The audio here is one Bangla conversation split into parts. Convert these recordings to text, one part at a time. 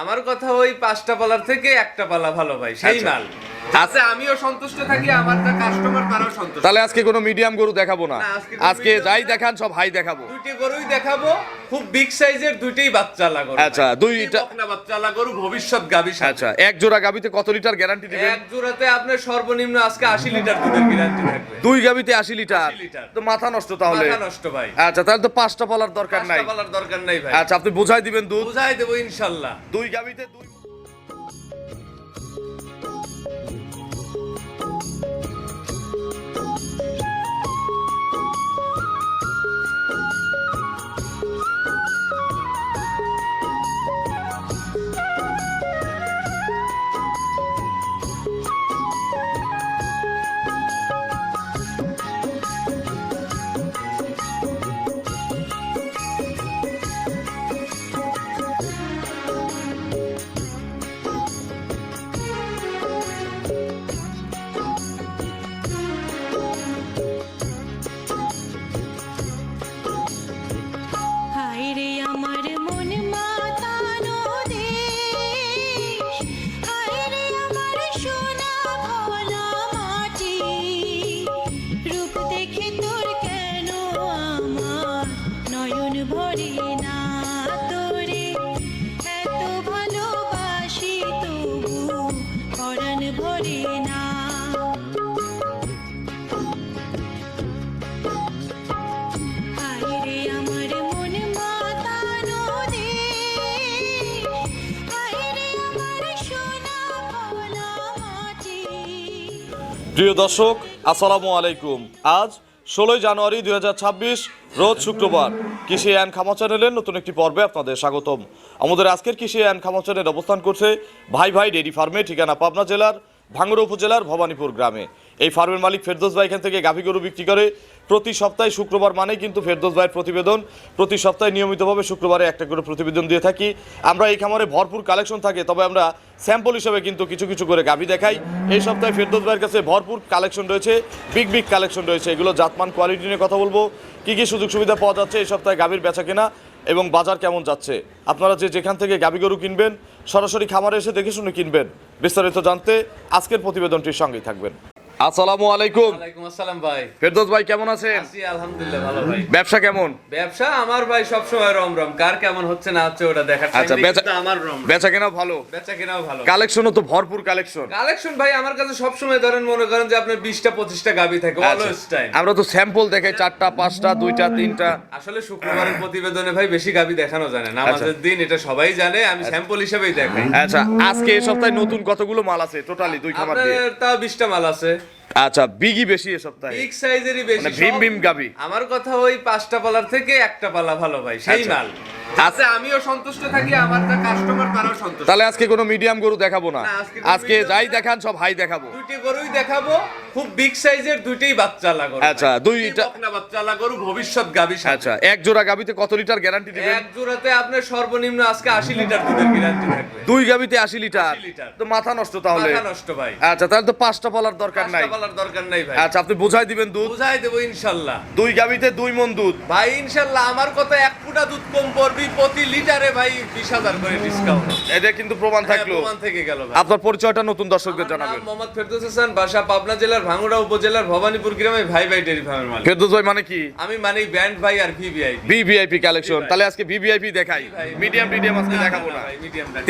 আমার কথা ওই 5টা পালার থেকে একটা পালা ভালো ভাই, সেই মাল আছে। আমিও সন্তুষ্ট থাকি, আমার যা কাস্টমার তারাও সন্তুষ্ট। তাহলে আজকে কোনো মিডিয়াম গরু দেখাবো না, আজকে যাই দেখান সব হাই দেখাবো। দুইটি গরুই দেখাবো, খুব বিগ সাইজের দুইটাই বাচ্চালা গরু। আচ্ছা, দুইটা বকনা বাচ্চালা গরু, ভবিষ্যৎ গাবি। আচ্ছা, এক জোড়া গাবিতে কত লিটার গ্যারান্টি দিবেন? এক জোড়াতে আপনার সর্বনিম্ন আজকে 80 লিটার দুধের গ্যারান্টি থাকবে। দুই গাবিতে 80 লিটার? তো মাথা নষ্ট তাহলে। মাথা নষ্ট ভাই। আচ্ছা, তাহলে তো 5টা পালার দরকার নাই। 5টা পালার দরকার নাই ভাই। আচ্ছা, আপনি বুঝাই দিবেন দুধ? বুঝাই দেব ইনশাআল্লাহ। দুই গাবিতে দুই। হায়রে আমার মন মাতানো দেশ, হায়রে আমার সোনা ভোলা মাটি, রূপ দেখে তোর কেন আমার নয়ন ভরে না, তোরে এত ভালোবাসি তবু পরাণ ভরে না। হায়রে আমার মন মাতানো দেশ, হায়রে আমার সোনা ভোলা মাটি। প্রিয় দর্শক, আসসালামু আলাইকুম। আজ 16 জানুয়ারি 2026, রোজ শুক্রবার। কৃষি অ্যান্ড খামার চ্যানেলের নতুন একটি পর্বে আপনাদের স্বাগতম। আমাদের আজকের কৃষি অ্যান্ড খামার চ্যানেল অবস্থান করছে ভাই ভাই ডেইরি ফার্মে, ঠিকানা পাবনা জেলার ভাঙ্গুড়া উপজেলার ভবানীপুর গ্রামে। এই ফার্মের মালিক ফেরদৌস ভাই এখান থেকে গাভী গরু বিক্রি করে। প্রতি সপ্তাহে শুক্রবার মানেই কিন্তু ফেরদৌস ভাইয়ের প্রতিবেদন। প্রতি সপ্তাহে নিয়মিতভাবে শুক্রবারে একটা করে প্রতিবেদন দিয়ে থাকি। আমরা এই খামারে ভরপুর কালেকশন থাকে, তবে আমরা স্যাম্পল হিসেবে কিন্তু কিছু কিছু করে গাভী দেখাই। এই সপ্তাহে ফেরদৌস ভাইয়ের কাছে ভরপুর কালেকশন রয়েছে, বিগ বিগ কালেকশন রয়েছে। এগুলো জাতমান কোয়ালিটি নিয়ে কথা বলবো, কী কী সুযোগ সুবিধা পাওয়া যাচ্ছে এই সপ্তাহে গাভীর বেচা কেনা এবং বাজার কেমন যাচ্ছে। আপনারা যেখান থেকে গাভী গরু কিনবেন, সরাসরি খামারে এসে দেখে শুনে কিনবেন। বিস্তারিত জানতে আজকের প্রতিবেদনটির সঙ্গেই থাকবেন। আসসালামু আলাইকুম। ওয়ালাইকুম আসসালাম ভাই। ফেরদৌস ভাই কেমন আছেন? আছি আলহামদুলিল্লাহ ভালো ভাই। ব্যবসা কেমন? ব্যবসা আমার ভাই সব সময় রমরম, কার কেমন হচ্ছে না হচ্ছে ওটা দেখার টাইম আচ্ছা, নেই, কিন্তু আমার রমরম। বেচা কেনাও ভালো, বেচা কেনাও ভালো। কালেকশনও তো ভরপুর কালেকশন। কালেকশন ভাই আমার কাছে সব সময় ধরেন মনে করেন যে আপনার 20টা 25টা গাবি থাকে অলওয়েজ টাইম। আমরা তো স্যাম্পল দেখাই 4টা 5টা 2টা 3টা। আসলে শুক্রবারের প্রতিবেদনে ভাই বেশি গাবি দেখানো যায় না, নামাজের দিন, এটা সবাই জানে। আমি স্যাম্পল হিসেবেই দেখাই। আচ্ছা, আজকে এই সপ্তাহে নতুন কতগুলো মাল আছে টোটালি দুই খামার দিয়ে? আপনার তাও 20টা মাল আছে। আচ্ছা, বিগই বেশি এই সপ্তাহে, বিগ সাইজেরই বেশি, মানে ভীম ভীম গাবি। আমার কথা ওই 5টা পালার থেকে একটা পালা ভালো ভাই, সেই আচ্ছা। মাল আছে। আমিও সন্তুষ্ট থাকি, আমার যা কাস্টমার তারাও সন্তুষ্ট। তাহলে আজকে কোনো মিডিয়াম গরু দেখাবো না, আজকে যাই দেখান সব হাই দেখাবো। দুইটি গরুই দেখাবো, খুব বিগ সাইজের দুইটাই বাচ্চালা গরু। আচ্ছা, দুইটা বকনা বাচ্চালা গরু, ভবিষ্যৎ গাবি। আচ্ছা, এক জোড়া গাবিতে কত লিটার গ্যারান্টি দিবেন? এক জোড়াতে আপনার সর্বনিম্ন আজকে 80 লিটার দুধের গ্যারান্টি থাকবে। দুই গাবিতে 80 লিটার? 80 লিটার। তো মাথা নষ্ট তাহলে। মাথা নষ্ট ভাই। আচ্ছা, তাহলে তো 5টা পালার দরকার নাই। 5টা পালার দরকার নাই ভাই। আচ্ছা, আপনি বুঝাই দিবেন দুধ? বুঝাই দেব ইনশাআল্লাহ। দুই গাবিতে 2 মণ দুধ ভাই ইনশাআল্লাহ। আমার কথা 1 ফুটা দুধ কম পড়বি, প্রতি লিটারে ভাই 20,000 করে ডিসকাউন্ট। এটা কিন্তু প্রমাণ থাকলো। প্রমাণ থেকে গেল ভাই। আপনার পরিচয়টা নতুন দর্শকদের আমার জানাবেন। নাম মোহাম্মদ ফেরদৌস হাসান, বাসা পাবনা জেলার ভাঙ্গুড়া উপজেলার ভবানীপুর গ্রামে, ভাই ভাই ডেইরি ফার্মের মালিক। ফেরদৌস ভাই মানে কি? আমি মানে ব্যান্ড ভাই আর ভিভিআইপি। VVIP collection. তাহলে আজকে ভিভিআইপি দেখাই, মিডিয়াম মিডিয়াম আজকে দেখাবো না।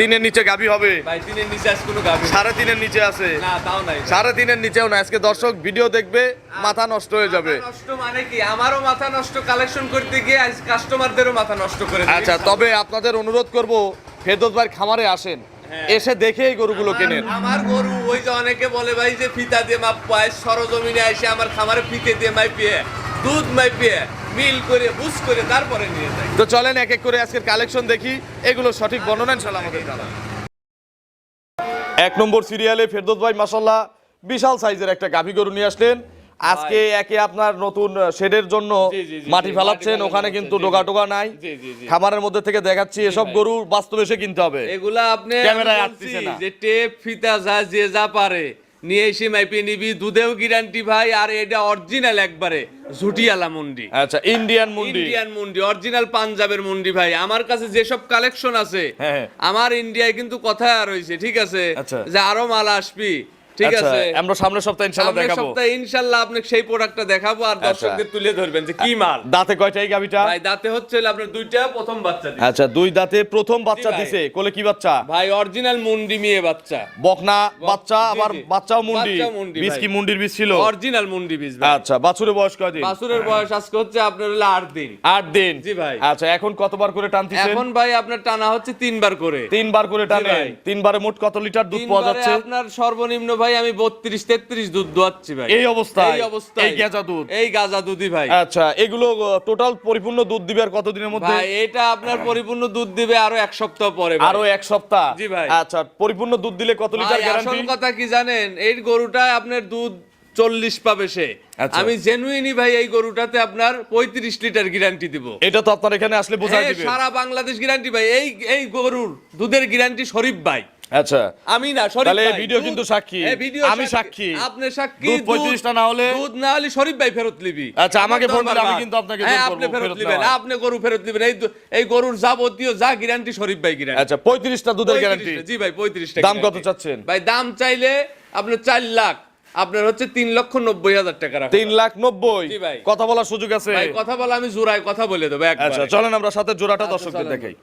তিনের নিচে গাবি হবে? ভাই তিনের নিচে আজ কোনো গাবি 3.5-এর নিচে আছে? না, তাও নাই। 3.5-এর নিচেও না। আজকে দর্শক ভিডিও দেখবে, মাথা নষ্ট হয়ে যাবে। মাথা নষ্ট মানে কি? আমারও মাথা নষ্ট, কালেকশন করতে গিয়ে আজ কাস্টমারদেরও মাথা নষ্ট করে দিই। আচ্ছা, তবে আপনাদের অনুরোধ করব ফেরদৌস ভাইয়ের খামারে আসেন, এসে দেখে এই গরুগুলো কেনেন। আমার গরু ওই যে অনেকে বলে ভাই যে ফিতা দিয়ে মাপ পায়, সরজমিনে এসে আমার খামারে ফিতে দিয়ে মাইপিয়ে, দুধ মাইপিয়ে, মিল করে বুঝ করে তারপরে নিয়ে যায়। তো চলেন এক এক করে আজকের কালেকশন দেখি, এগুলো সঠিক বর্ণনা ইনশাআল্লাহ আমাদের জানা। 1 নম্বর সিরিয়ালে ফেরদৌস ভাই মাশাআল্লাহ বিশাল সাইজের একটা গাভী গরু নিয়ে আসলেন। আজকে একে আপনার নতুন শেডের জন্য মাটি ফেলাচ্ছেন, ওখানে কিন্তু ডোগা টোগা নাই। খামারের মধ্যে থেকে দেখাচ্ছি, এসব গরু বাস্তবে এসে কিনতে হবে। এগুলা আপনি ক্যামেরায় আসতেছে না। যে টেপ ফিতা যা যে যা পারে নিয়ে এসে মাইপে নিবি, দুধেও গ্যারান্টি ভাই, আর এটা অরিজিনাল একবারে ঝুটিয়ালা মুন্ডি। আচ্ছা, ইন্ডিয়ান মুন্ডি। ইন্ডিয়ান মুন্ডি, অরিজিনাল পাঞ্জাবের মুন্ডি ভাই। আমার কাছে যেসব কালেকশন আছে, হ্যাঁ। আমার ইন্ডিয়ায় কিন্তু কথা রয়েছে, ঠিক আছে, আচ্ছা। যে আরো মাল আসবি, ঠিক আচ্ছা, আছে। আমরা সামনের সপ্তাহে ইনশাআল্লাহ সামনের দেখাবো। সপ্তাহে ইনশাআল্লাহ আপনাকে সেই প্রোডাক্টটা দেখাবো, আর দর্শকদের তুলে ধরবেন যে কি মাল। দাঁতে কয়টা এই গাবিটা? ভাই দাঁতে হচ্ছে হলো আপনার দুইটা, প্রথম বাচ্চা দিছে। আচ্ছা, দুই দাঁতে প্রথম বাচ্চা ভাই। দিছে। কোলে কি বাচ্চা? ভাই অরিজিনাল মুন্ডি মেয়ে বাচ্চা, বকনা বাচ্চা, জি, আবার জি। বাচ্চাও মুন্ডি। বাচ্চাও মুন্ডি বীজ ভাই। কি মুন্ডির বীজ ছিল? অরিজিনাল মুন্ডি বীজ ভাই। আচ্ছা, বাছুরের বয়স কয়দিন? বাছুরের বয়স আজকে হচ্ছে আপনার হলো 8 দিন। 8 দিন। জি ভাই। আচ্ছা, এখন কতবার করে টানতেছেন? এখন ভাই আপনার টানা হচ্ছে 3 বার করে। 3 বার করে টানেন। ভাই। 3 বারে মোট কত লিটার দুধ 3 পাওয়া বারে যাচ্ছে? আপনার সর্বনিম্ন ভাই আমি 32-33 দুধ দোয়াচ্ছি ভাই। এই অবস্থায়? এই অবস্থায় এই গেজা দুধ? এই গাজা দুধই ভাই। আচ্ছা, এগুলো টোটাল পরিপূর্ণ দুধ দিবে আর কতদিনের মধ্যে? ভাই এটা আপনার পরিপূর্ণ দুধ দিবে আরো 1 সপ্তাহ পরে ভাই। আরো 1 সপ্তাহ? জি ভাই। আচ্ছা, পরিপূর্ণ দুধ দিলে কত লিটার ভাই, গ্যারান্টি? আসল কথা কি জানেন, এই গরুটা আপনার দুধ 40 পাবে সে। আচ্ছা। আমি জেনুইনই ভাই এই গরুটাতে আপনার 35 লিটার গ্যারান্টি দিব। এটা তো আপনার এখানে আসলে বোঝাই হ্যাঁ, দিবে। সারা বাংলাদেশ গ্যারান্টি ভাই। এই গরুর দুধের গ্যারান্টি শরীফ ভাই। আচ্ছা, আমি না, শরীফ তাহলে ভাই। ভিডিও দুধ- কিন্তু সাক্ষী। হ্যাঁ, ভিডিও আমি সাক্ষী। আপনি সাক্ষী। দুধ 35টা না হলে? দুধ না হলে শরীফ ভাই ফেরত নিবি। আচ্ছা, আমাকে আমার ফোন দিলে আমি দরবার কিন্তু আপনাকে হ্যাঁ, ফোন আপনি করবো, ফেরত ফেরত নিবেন। নেওয়ার। আপনি গরু ফেরত নিবেন। এই গরুর যাবতীয় যা গ্যারান্টি শরীফ ভাই গ্যারান্টি। আচ্ছা, 35টা দুধের গ্যারান্টি। জি ভাই, 35টা। দাম কত চাচ্ছেন? ভাই দাম চাইলে আপনার 4 লাখ, আপনার হচ্ছে 3,90,000 টাকা রাখা। 3,90,000? জি ভাই। কথা বলার সুযোগ আছে? ভাই কথা বলা, আমি জোড়ায় কথা বলে দেবো একবারে। আচ্ছা, চলেন আমরা সাথে জোড়াটা দর্শকদের চলেন। দেখাই।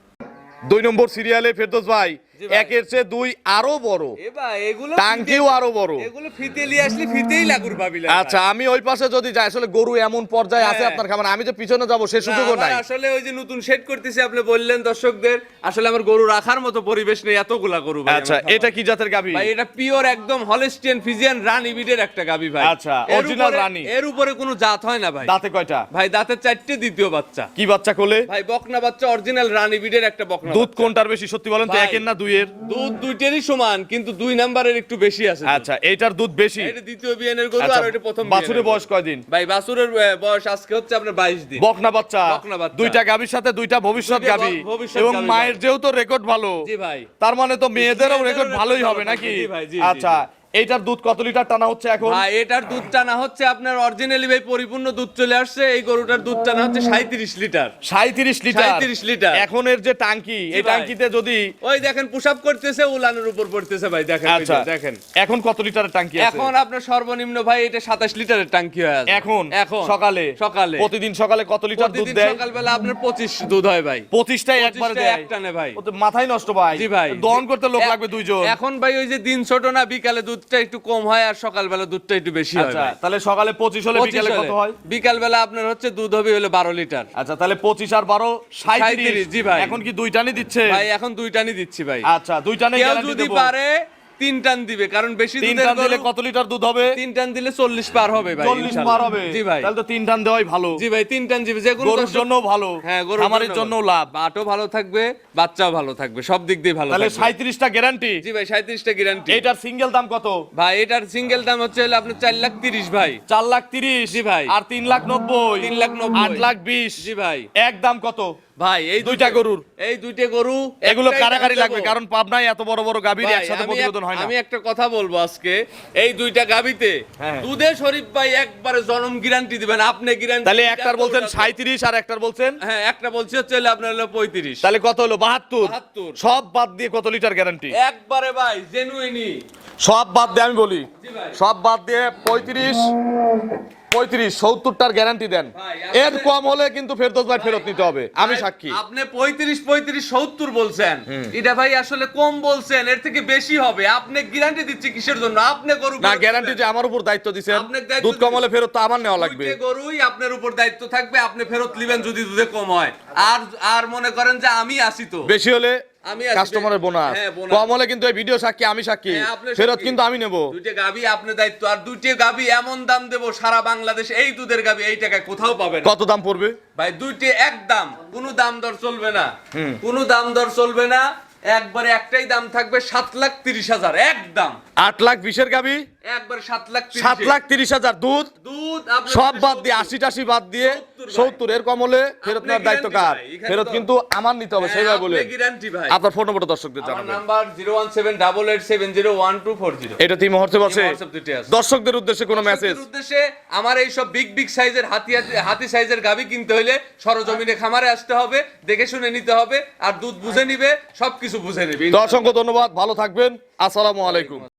2 নম্বর সিরিয়ালে ফেরদৌস ভাই, জি ভাই। একের চেয়ে 2 আরো বড়, এ ভাই এগুলো টাঙ্কিও আরো বড়। এগুলো ফিতেলি আসলে ফিতেই লাগুর ভাবিলা। আচ্ছা, আমি ওই পাশে যদি যাই, আসলে গরু এমন পর্যায়ে আছে হ্যাঁ। আপনার খামারে, আমি যে পিছনে যাব সে সুযোগও নাই। আসলে ওই যে নতুন সেট করতেছি, আপনি বললেন দর্শকদের, আসলে আমার গরু রাখার মতো পরিবেশ নেই, এতগুলা গরু ভাই। আচ্ছা, আমার খামারে। এটা কি জাতের গাভী? ভাই এটা পিওর একদম হলস্টিয়ান ফিজিয়ান রানী বিডের একটা গাবি ভাই। আচ্ছা, এর original উপরে- রানী। এর উপরে কোনো জাত হয় না ভাই। দাঁতে কয়টা? ভাই দাঁতের 4টে, দ্বিতীয় বাচ্চা। কি বাচ্চা কোলে? ভাই বকনা বাচ্চা, অরিজিনাল রানী বিডের একটা বকনা দুধ বাচ্চা। কোনটার বেশি সত্যি বলেন তো, ভাই, একের না 2 এর? দুধ দুইটারই সমান, কিন্তু 2 নাম্বারের একটু বেশি আছে। আচ্ছা, এইটার দুধ বেশি। এটা দ্বিতীয় বিয়ানের গরু, আচ্ছা, আর ওইটা প্রথম বাছুরের বিয়ানের বয়স গরু। কয়দিন? ভাই বাছুরের বয়স আজকে হচ্ছে আপনার 22 দিন। বকনা বাচ্চা। বকনা বাচ্চা। 2টা গাভীর সাথে 2টা ভবিষ্যৎ দুইটা গাভী, ভবিষ্যৎ এবং গাভী মায়ের যেহেতু রেকর্ড ভালো, জি ভাই। তার মানে তো মেয়েদেরও রেকর্ড মেয়েদেরও ভালোই record হবে ভালো নাকি? থাকবে, জি ভাই, জি, আচ্ছা, এইটার দুধ কত লিটার টানা হচ্ছে এখন? ভাই এটার দুধ টানা হচ্ছে আপনার অরিজিনালি ভাই পরিপূর্ণ দুধ চলে আসছে। এই গরুটার দুধ টানা হচ্ছে 37 লিটার। 37 লিটার? 37 লিটার। এখন এর যে টাঙ্কি, এই ভাই। টাঙ্কিতে যদি ওই দেখেন পুশআপ করতেছে, উলানের উপর পড়তেছে ভাই, দেখেন ওই যে, আচ্ছা, দেখেন। এখন কত লিটারের টাঙ্কি আছে? এখন আপনার সর্বনিম্ন ভাই এটা 27 লিটারের ট্যাঙ্কি হয়ে আছে। এখন এখন সকালে সকালে প্রতিদিন সকালে কত লিটার দুধ প্রতিদিন দেয়? সকালবেলা আপনার 25 দুধ হয় ভাই। 25টাই একবারে 25 দেয়? একটানে ভাই। ও তো মাথায় নষ্ট ভাই। জি ভাই। দহন করতে লোক লাগবে 2 জন। এখন ভাই ওই যে দিন ছোট না, বিকালে দুধটা একটু কম হয়, আর সকালবেলা দুধটা একটু বেশি হয় আচ্ছা, ভাই। তাহলে সকালে 25 হলে 25 বিকালে কত হলে। হয়? বিকালবেলা আপনার হচ্ছে দুধ হবে হলো 12 লিটার। আচ্ছা, তাহলে 25 আর 12 37। জি ভাই। এখন কি 2 টানি দিচ্ছে? ভাই এখন 2 টানি দিচ্ছি ভাই। আচ্ছা, 2 টানে কেউ গ্যারান্টি যদি দেব। পারে 3 টান দিবে, কারণ বেশি 3 দুধের টান দিলে গরু কত লিটার দুধ হবে? 3 টান দিলে 40 পার হবে ভাই। 40 ইনশাআল্লাহ। পার হবে? জি ভাই। তাহলে তো 3 টান দেওয়াই ভালো। জি ভাই 3 টান দিবে, যে কোনো গরুর দর্শক- জন্য ভালো, হ্যাঁ গরুর খামারের জন্য লাভ। বাটও ভালো থাকবে, বাচ্চাও ভালো থাকবে, সব দিক দিয়ে ভালো তাহলে থাকবে। 37টা গ্যারান্টি। জি ভাই 37টা গ্যারান্টি। এটার সিঙ্গেল দাম কত? ভাই এটার সিঙ্গেল দাম হচ্ছে হলো আপনার 4,30,000 ভাই। 4,30,000? জি ভাই। আর 3,90,000? 3,90,000 8,20,000? জি ভাই। এক দাম কত? ভাই এই দুইটা গরুর? এই দুইটা গরু এগুলো একটাই কারাকারি দাম লাগবে, দেবো। কারণ পাবনায় এত বড় বড় গাভীর ভাই, একসাথে আমি প্রতিবেদন হয় না। আমি একটা কথা বলবো আজকে, এই দুইটা গাবিতে হ্যাঁ। দুধে শরীফ ভাই একবারে জনম গ্যারান্টি দিবেন, আপনি গ্যারান্টি। তাহলে একটার বলছেন 37 আর একটার বলছেন? হ্যাঁ একটা বলছি হচ্ছে হলো আপনার হলো 35। তাহলে কত হলো? 72। 72 সব বাদ দিয়ে কত লিটার গ্যারান্টি? একবারে ভাই জেনুইনি। সব বাদ দিয়ে আমি বলি, জি ভাই। সব বাদ দিয়ে 35 70টার গ্যারান্টি দেন। ভাই, এর কম হলে কিন্তু ফেরদৌস ভাই ফেরত নিতে হবে, আমি সাক্ষী। আপনি 35 70 বলছেন, এটা ভাই আসলে কম বলছেন, এর থেকে বেশি হবে। আপনি গ্যারান্টি দিচ্ছি কিসের জন্য? আপনি গরু না, ফেরত গ্যারান্টি দিবেন। যে আমার উপর দায়িত্ব দিবেন, আপনার দায়িত্ব দুধ কম দিবেন। হলে ফেরত তো আমার নেওয়া লাগবে। দুইটা গরুই আপনার উপর দায়িত্ব থাকবে, আপনি ফেরত নেবেন যদি দুধে কম হয়। আর আর মনে করেন যে আমি আসি তো, বেশি হলে আমি আছি। কাস্টমারের বোনাস, হ্যাঁ, বোনাস। কম হলে কিন্তু এই ভিডিও সাক্ষী, আমি সাক্ষী, হ্যাঁ, আপনি ফেরত সাক্ষী। কিন্তু আমি নেব। দুইটা গাবি আপনার দায়িত্ব, আর দুইটা গাবি এমন দাম দেবো সারা বাংলাদেশ এই দুধের গাবি এই টাকায় কোথাও পাবেন না। কত দাম পড়বে? ভাই দুইটা এক দাম, কোনো দাম দর চলবে না, কোনো দাম দর চলবে না, একবারে একটাই দাম থাকবে 7,30,000 একদম। 8,20,000 গাবি একবার 7,30,000 7,30,000 দুধ দুধ আপনার সব বাদ দিয়ে 80-80 বাদ দিয়ে 70 70 এর কম হলে ফেরত আপনি নেওয়ার দায়িত্ব guarantee কার? ভাই, এখানে ফেরত তো- কিন্তু আমার নিতে হবে, সেইভাবে বলে। গ্যারান্টি ভাই। আপনার ফোন নম্বরটা দর্শকদের আমার জানাবেন। নাম্বার 01788701240। এটা টিম হোয়াটসঅ্যাপ আছে। WhatsApp দুইটা আছে। দর্শকদের উদ্দেশ্যে কোনো মেসেজ? দর্শকদের উদ্দেশ্যে আমার এই সব বিগ সাইজের হাতি সাইজের গাভী কিনতে হলে সরজমিনে খামারে আসতে হবে, দেখে শুনে নিতে হবে, আর দুধ বুঝে নিবে, সবকিছু বুঝে নিবে। তো অসংখ্য ধন্যবাদ, ভালো থাকবেন, আসসালামু আলাইকুম।